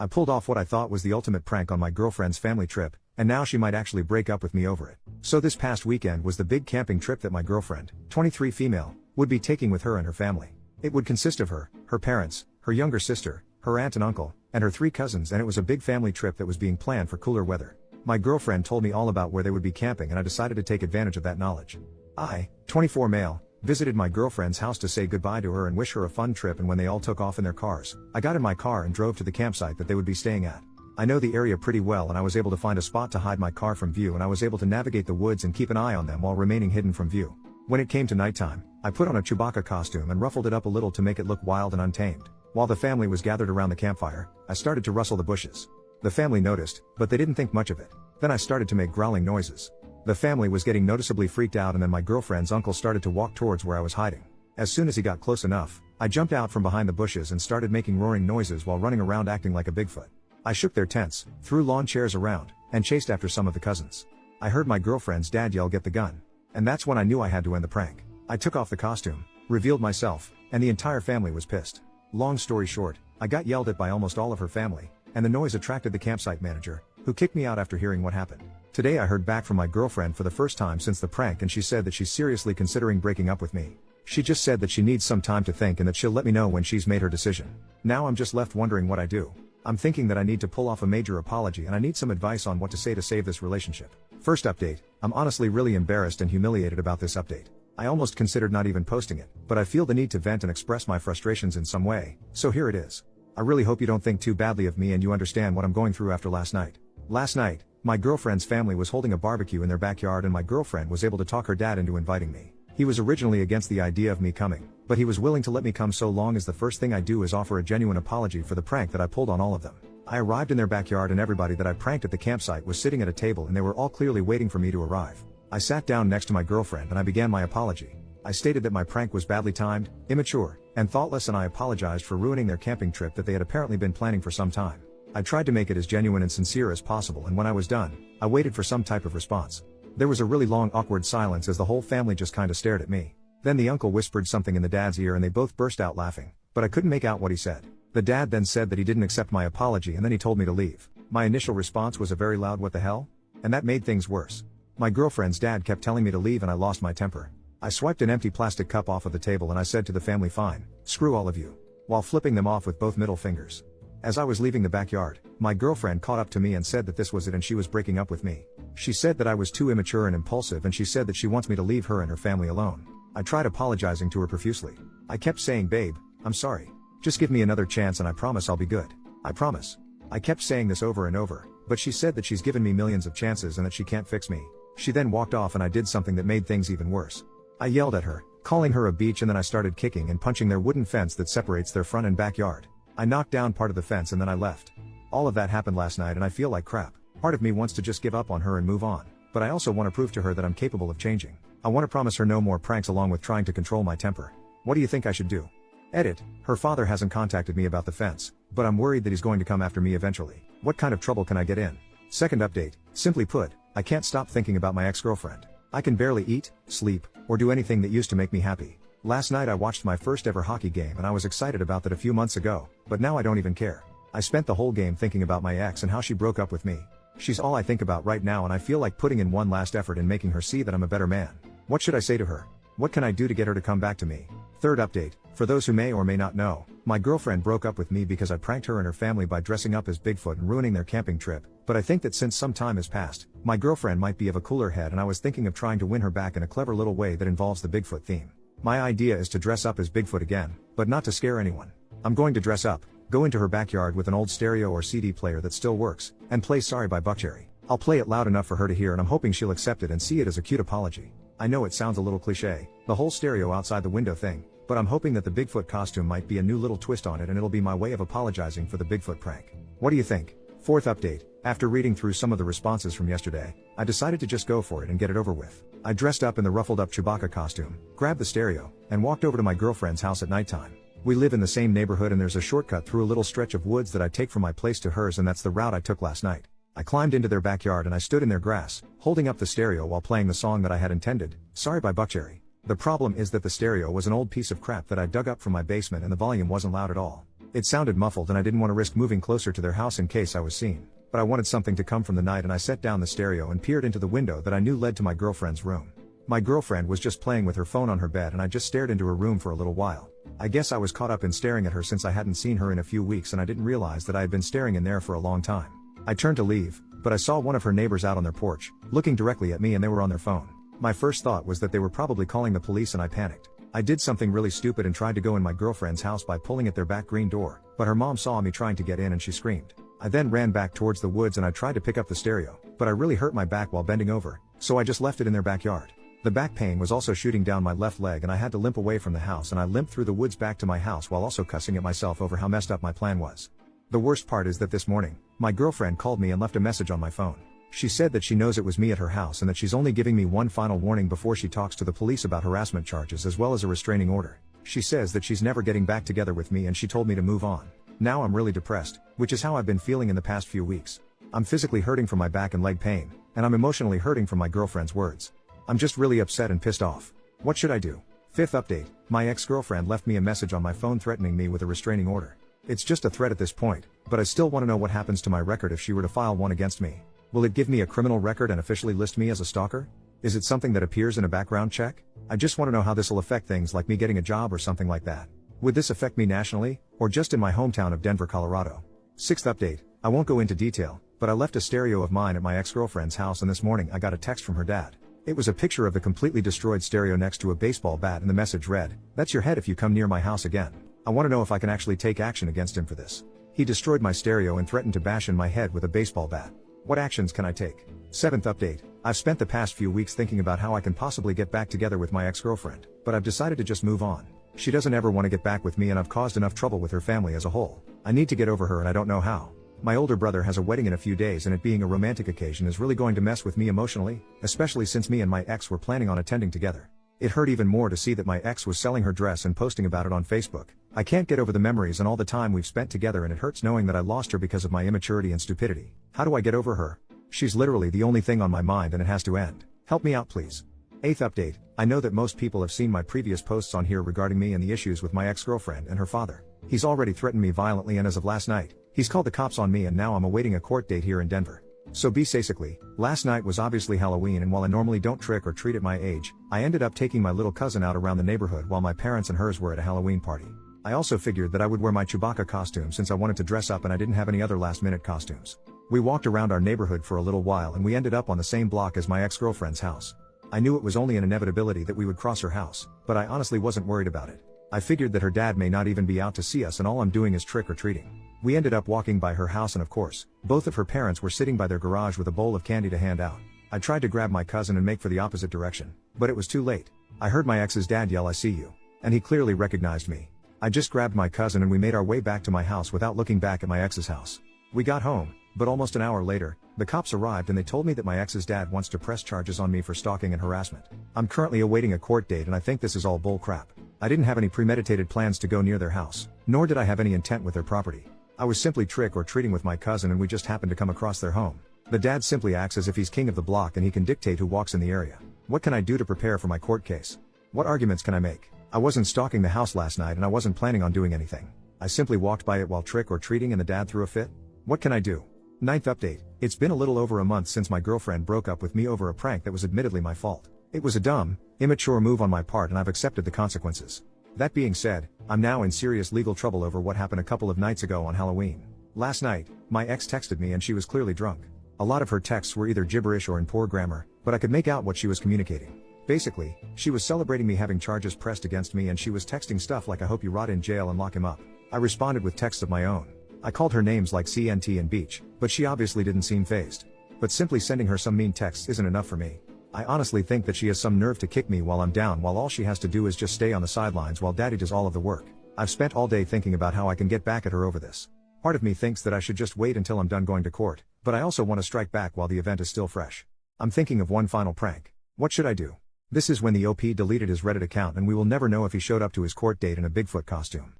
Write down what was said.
I pulled off what I thought was the ultimate prank on my girlfriend's family trip, and now she might actually break up with me over it. So this past weekend was the big camping trip that my girlfriend, 23 female, would be taking with her and her family. It would consist of her parents, her younger sister, her aunt and uncle, and her 3 cousins, and it was a big family trip that was being planned for cooler weather. My girlfriend told me all about where they would be camping, and I decided to take advantage of that knowledge. I, 24 male, visited my girlfriend's house to say goodbye to her and wish her a fun trip, and when they all took off in their cars, I got in my car and drove to the campsite that they would be staying at. I know the area pretty well, and I was able to find a spot to hide my car from view, and I was able to navigate the woods and keep an eye on them while remaining hidden from view. When it came to nighttime, I put on a Chewbacca costume and ruffled it up a little to make it look wild and untamed. While the family was gathered around the campfire, I started to rustle the bushes. The family noticed, but they didn't think much of it. Then I started to make growling noises. The family was getting noticeably freaked out, and then my girlfriend's uncle started to walk towards where I was hiding. As soon as he got close enough, I jumped out from behind the bushes and started making roaring noises while running around acting like a Bigfoot. I shook their tents, threw lawn chairs around, and chased after some of the cousins. I heard my girlfriend's dad yell, "Get the gun." And that's when I knew I had to end the prank. I took off the costume, revealed myself, and the entire family was pissed. Long story short, I got yelled at by almost all of her family, and the noise attracted the campsite manager, who kicked me out after hearing what happened. Today I heard back from my girlfriend for the first time since the prank, and she said that she's seriously considering breaking up with me. She just said that she needs some time to think and that she'll let me know when she's made her decision. Now I'm just left wondering what I do. I'm thinking that I need to pull off a major apology, and I need some advice on what to say to save this relationship. First update, I'm honestly really embarrassed and humiliated about this update. I almost considered not even posting it, but I feel the need to vent and express my frustrations in some way, so here it is. I really hope you don't think too badly of me and you understand what I'm going through after last night. Last night, my girlfriend's family was holding a barbecue in their backyard, and my girlfriend was able to talk her dad into inviting me. He was originally against the idea of me coming, but he was willing to let me come so long as the first thing I do is offer a genuine apology for the prank that I pulled on all of them. I arrived in their backyard, and everybody that I pranked at the campsite was sitting at a table, and they were all clearly waiting for me to arrive. I sat down next to my girlfriend and I began my apology. I stated that my prank was badly timed, immature, and thoughtless, and I apologized for ruining their camping trip that they had apparently been planning for some time. I tried to make it as genuine and sincere as possible, and when I was done, I waited for some type of response. There was a really long awkward silence as the whole family just kinda stared at me. Then the uncle whispered something in the dad's ear and they both burst out laughing, but I couldn't make out what he said. The dad then said that he didn't accept my apology, and then he told me to leave. My initial response was a very loud "what the hell?" And that made things worse. My girlfriend's dad kept telling me to leave, and I lost my temper. I swiped an empty plastic cup off of the table and I said to the family, "Fine, screw all of you," while flipping them off with both middle fingers. As I was leaving the backyard, my girlfriend caught up to me and said that this was it and she was breaking up with me. She said that I was too immature and impulsive, and she said that she wants me to leave her and her family alone. I tried apologizing to her profusely. I kept saying, "Babe, I'm sorry. Just give me another chance and I promise I'll be good. I promise." I kept saying this over and over, but she said that she's given me millions of chances and that she can't fix me. She then walked off, and I did something that made things even worse. I yelled at her, calling her a beach, and then I started kicking and punching their wooden fence that separates their front and backyard. I knocked down part of the fence and then I left. All of that happened last night and I feel like crap. Part of me wants to just give up on her and move on, but I also want to prove to her that I'm capable of changing. I want to promise her no more pranks along with trying to control my temper. What do you think I should do? Edit, her father hasn't contacted me about the fence, but I'm worried that he's going to come after me eventually. What kind of trouble can I get in? Second update, simply put, I can't stop thinking about my ex-girlfriend. I can barely eat, sleep, or do anything that used to make me happy. Last night I watched my first ever hockey game and I was excited about that a few months ago, but now I don't even care. I spent the whole game thinking about my ex and how she broke up with me. She's all I think about right now, and I feel like putting in one last effort in making her see that I'm a better man. What should I say to her? What can I do to get her to come back to me? Third update, for those who may or may not know, my girlfriend broke up with me because I pranked her and her family by dressing up as Bigfoot and ruining their camping trip, but I think that since some time has passed, my girlfriend might be of a cooler head, and I was thinking of trying to win her back in a clever little way that involves the Bigfoot theme. My idea is to dress up as Bigfoot again, but not to scare anyone. I'm going to dress up, go into her backyard with an old stereo or CD player that still works, and play Sorry by Buckcherry. I'll play it loud enough for her to hear, and I'm hoping she'll accept it and see it as a cute apology. I know it sounds a little cliche, the whole stereo outside the window thing, but I'm hoping that the Bigfoot costume might be a new little twist on it, and it'll be my way of apologizing for the Bigfoot prank. What do you think? Fourth update, after reading through some of the responses from yesterday, I decided to just go for it and get it over with. I dressed up in the ruffled up Chewbacca costume, grabbed the stereo, and walked over to my girlfriend's house at nighttime. We live in the same neighborhood and there's a shortcut through a little stretch of woods that I take from my place to hers, and that's the route I took last night. I climbed into their backyard and I stood in their grass, holding up the stereo while playing the song that I had intended, Sorry by Buckcherry. The problem is that the stereo was an old piece of crap that I dug up from my basement and the volume wasn't loud at all. It sounded muffled and I didn't want to risk moving closer to their house in case I was seen. But I wanted something to come from the night and I set down the stereo and peered into the window that I knew led to my girlfriend's room. My girlfriend was just playing with her phone on her bed and I just stared into her room for a little while. I guess I was caught up in staring at her since I hadn't seen her in a few weeks and I didn't realize that I had been staring in there for a long time. I turned to leave, but I saw one of her neighbors out on their porch, looking directly at me, and they were on their phone. My first thought was that they were probably calling the police and I panicked. I did something really stupid and tried to go in my girlfriend's house by pulling at their back green door, but her mom saw me trying to get in and she screamed. I then ran back towards the woods and I tried to pick up the stereo, but I really hurt my back while bending over, so I just left it in their backyard. The back pain was also shooting down my left leg and I had to limp away from the house, and I limped through the woods back to my house while also cussing at myself over how messed up my plan was. The worst part is that this morning, my girlfriend called me and left a message on my phone. She said that she knows it was me at her house and that she's only giving me one final warning before she talks to the police about harassment charges as well as a restraining order. She says that she's never getting back together with me and she told me to move on. Now I'm really depressed, which is how I've been feeling in the past few weeks. I'm physically hurting from my back and leg pain, and I'm emotionally hurting from my girlfriend's words. I'm just really upset and pissed off. What should I do? Fifth update, my ex-girlfriend left me a message on my phone threatening me with a restraining order. It's just a threat at this point, but I still want to know what happens to my record if she were to file one against me. Will it give me a criminal record and officially list me as a stalker? Is it something that appears in a background check? I just want to know how this will affect things like me getting a job or something like that. Would this affect me nationally, or just in my hometown of Denver, Colorado? Sixth update, I won't go into detail, but I left a stereo of mine at my ex-girlfriend's house and this morning I got a text from her dad. It was a picture of the completely destroyed stereo next to a baseball bat and the message read, "That's your head if you come near my house again." I want to know if I can actually take action against him for this. He destroyed my stereo and threatened to bash in my head with a baseball bat. What actions can I take? Seventh update, I've spent the past few weeks thinking about how I can possibly get back together with my ex-girlfriend, but I've decided to just move on. She doesn't ever want to get back with me and I've caused enough trouble with her family as a whole. I need to get over her and I don't know how. My older brother has a wedding in a few days and it being a romantic occasion is really going to mess with me emotionally, especially since me and my ex were planning on attending together. It hurt even more to see that my ex was selling her dress and posting about it on Facebook. I can't get over the memories and all the time we've spent together, and it hurts knowing that I lost her because of my immaturity and stupidity. How do I get over her? She's literally the only thing on my mind and it has to end. Help me out please. Eighth update, I know that most people have seen my previous posts on here regarding me and the issues with my ex-girlfriend and her father. He's already threatened me violently and as of last night, he's called the cops on me and now I'm awaiting a court date here in Denver. So basically, last night was obviously Halloween, and while I normally don't trick or treat at my age, I ended up taking my little cousin out around the neighborhood while my parents and hers were at a Halloween party. I also figured that I would wear my Chewbacca costume since I wanted to dress up and I didn't have any other last-minute costumes. We walked around our neighborhood for a little while and we ended up on the same block as my ex-girlfriend's house. I knew it was only an inevitability that we would cross her house, but I honestly wasn't worried about it. I figured that her dad may not even be out to see us and all I'm doing is trick or treating. We ended up walking by her house and of course, both of her parents were sitting by their garage with a bowl of candy to hand out. I tried to grab my cousin and make for the opposite direction, but it was too late. I heard my ex's dad yell, "I see you," and he clearly recognized me. I just grabbed my cousin and we made our way back to my house without looking back at my ex's house. We got home, but almost an hour later, the cops arrived and they told me that my ex's dad wants to press charges on me for stalking and harassment. I'm currently awaiting a court date and I think this is all bull crap. I didn't have any premeditated plans to go near their house, nor did I have any intent with their property. I was simply trick or treating with my cousin and we just happened to come across their home. The dad simply acts as if he's king of the block and he can dictate who walks in the area. What can I do to prepare for my court case? What arguments can I make? I wasn't stalking the house last night and I wasn't planning on doing anything. I simply walked by it while trick or treating and the dad threw a fit. What can I do? Ninth update, it's been a little over a month since my girlfriend broke up with me over a prank that was admittedly my fault. It was a dumb, immature move on my part and I've accepted the consequences. That being said, I'm now in serious legal trouble over what happened a couple of nights ago on Halloween. Last night, my ex texted me and she was clearly drunk. A lot of her texts were either gibberish or in poor grammar, but I could make out what she was communicating. Basically, she was celebrating me having charges pressed against me and she was texting stuff like "I hope you rot in jail and lock him up." I responded with texts of my own. I called her names like CNT and Beach, but she obviously didn't seem fazed. But simply sending her some mean texts isn't enough for me. I honestly think that she has some nerve to kick me while I'm down, while all she has to do is just stay on the sidelines while daddy does all of the work. I've spent all day thinking about how I can get back at her over this. Part of me thinks that I should just wait until I'm done going to court, but I also want to strike back while the event is still fresh. I'm thinking of one final prank. What should I do? This is when the OP deleted his Reddit account and we will never know if he showed up to his court date in a Bigfoot costume.